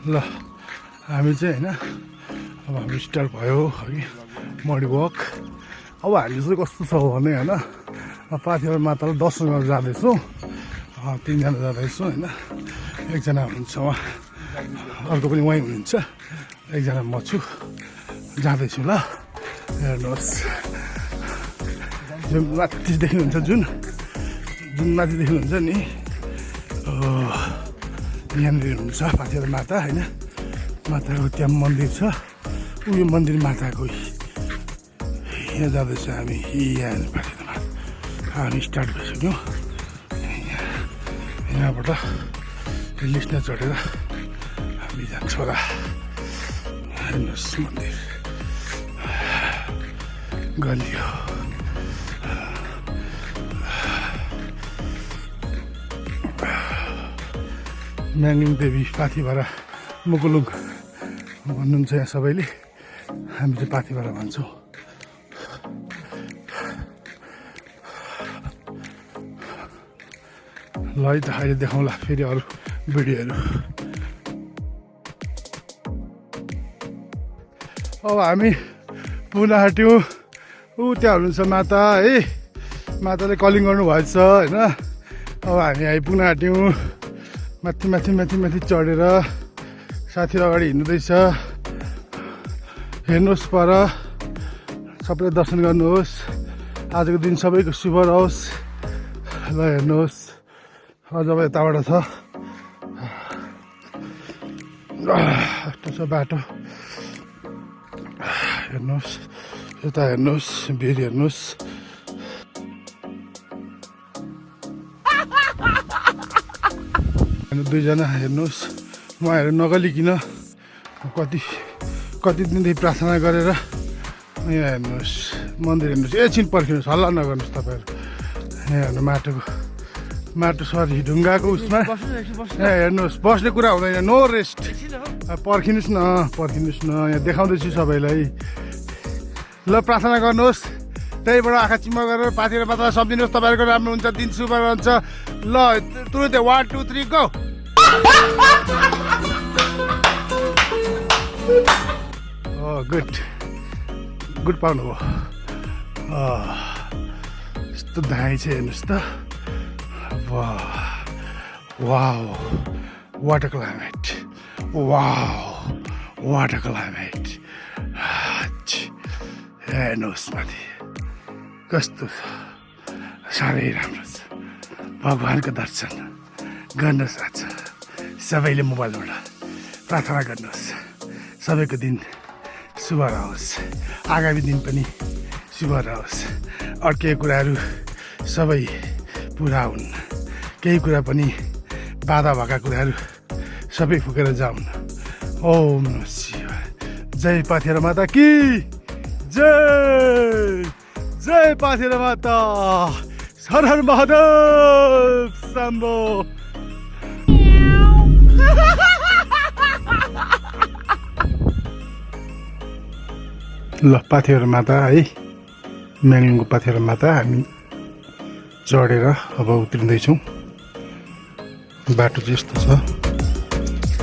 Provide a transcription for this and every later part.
ल हामी चाहिँ होइन अब हाम्रो स्टार्ट भयो अघि मर्निङ वक। अब हामी चाहिँ कस्तो छ भने होइन पाथिभरा मातालाई दर्शन गर्न जाँदैछौँ। 3 जना जाँदैछौँ होइन। एकजना हुनुहुन्छ उहाँ, अर्को पनि उहीँ हुनुहुन्छ, एकजना म छु। जाँदैछु ल, हेर्नुहोस् जुन माथि देख्नुहुन्छ, जुन माथि देख्नुहुन्छ नि यहाँनिर हुनुहुन्छ पाथिभरा माता होइन। माताको त्यहाँ मन्दिर छ, उयो मन्दिर माताको यहाँ जाँदैछ हामी। यहाँ पाथिभरा माता हामी स्टार्ट भइसक्यौँ। यहाँबाट लिस्टमा चढेर हामी जान्छौँ होला। हेर्नुहोस् मन्दिर गलियो। म्याङलिङ देवी पाथिभरा मुकुलुङ भन्नुहुन्छ यहाँ सबैले, हामी चाहिँ पाथिभरा भन्छौँ। ल है त अहिले देखाउँला फेरि अरू भिडियोहरू। अब हामी पुग्न आँट्यौँ। ऊ त्यहाँ हुनुहुन्छ माता है, माताले कलिङ गर्नुभएछ होइन। अब हामी आइपुग्न आँट्यौँ। माथि माथि माथि माथि चढेर साथीहरू अगाडि हिँड्दैछ। हेर्नुहोस् पर, सबैले दर्शन गर्नुहोस्। आजको दिन सबैको शुभ रहोस्। ल हेर्नुहोस् अझ अब यताबाट छ, यस्तो छ बाटो। हेर्नुहोस् यता हेर्नुहोस्, भिर हेर्नुहोस्। दुईजना हेर्नुहोस्, उहाँहरू नगलिकन कति दिनदेखि प्रार्थना गरेर यहाँ हेर्नुहोस् मन्दिर हेर्नुहोस्। एकछिन पर्खिनुहोस्, हल्ला नगर्नुहोस् तपाईँहरू। यहाँ हेर्नु माटो सरी ढुङ्गाको उसमा हेर्नुहोस्। बस्ने कुरा हुँदैन, नो रेस्ट। पर्खिनुहोस् न, यहाँ देखाउँदैछु सबैलाई। ल प्रार्थना गर्नुहोस्, त्यहीबाट आँखा चिम्मा गरेर पाथिभरा मातालाई सम्झिनुहोस्। तपाईँहरूको राम्रो हुन्छ, दिन शुभ रहन्छ। ल तुरुन्तै 1 2 3 गो। गुड पाउनुभयो। यस्तो धाई छ हेर्नुहोस् त। Wow what a climate, what a climate. हेर्नुहोस् माथि कस्तो साह्रै राम्रो छ। भगवानको दर्शन गर्नुहोस्। आज सबैले मोबाइलबाट प्रार्थना गर्नुहोस्, सबैको दिन शुभ रहोस्, आगामी दिन पनि शुभ रहोस्। अड्केका कुराहरू सबै पुरा हुन्, केही कुरा पनि बाधा भएका कुराहरू सबै फुकेर जाउन्। ओम नमः शिवाय। जय पाथिभरा माता की जय, जय पाथिभरा माता। हर हर महादेव शम्भो। ल पाथिभरा माता है, म्याङलिङको पाथिभरा माता हामी चढेर अब उत्रिँदैछौँ। बाटो चाहिँ यस्तो छ,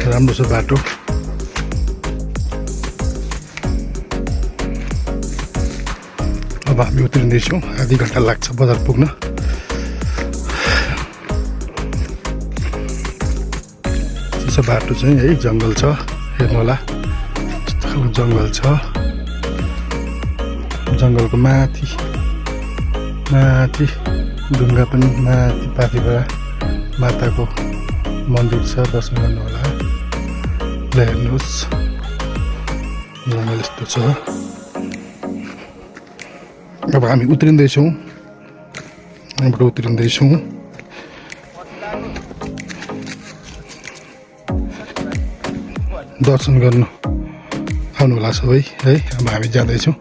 राम्रो छ बाटो। अब हामी उत्रिँदैछौँ। आधी घन्टा लाग्छ बजार पुग्न। त्यसो बाटो चाहिँ है, जङ्गल छ हेर्नु होला। यस्तो खालको जङ्गल छ। जङ्गलको माथि ढुङ्गा पनि माथि पाथिभरा माताको मन्दिर छ, दर्शन गर्नु होला। ल हेर्नुहोस् जङ्गल यस्तो छ। अब हामी उत्रिँदैछौँ, यहाँबाट उत्रिँदैछौँ। दर्शन गर्नु आउनु होला सबै है। अब हामी जाँदैछौँ।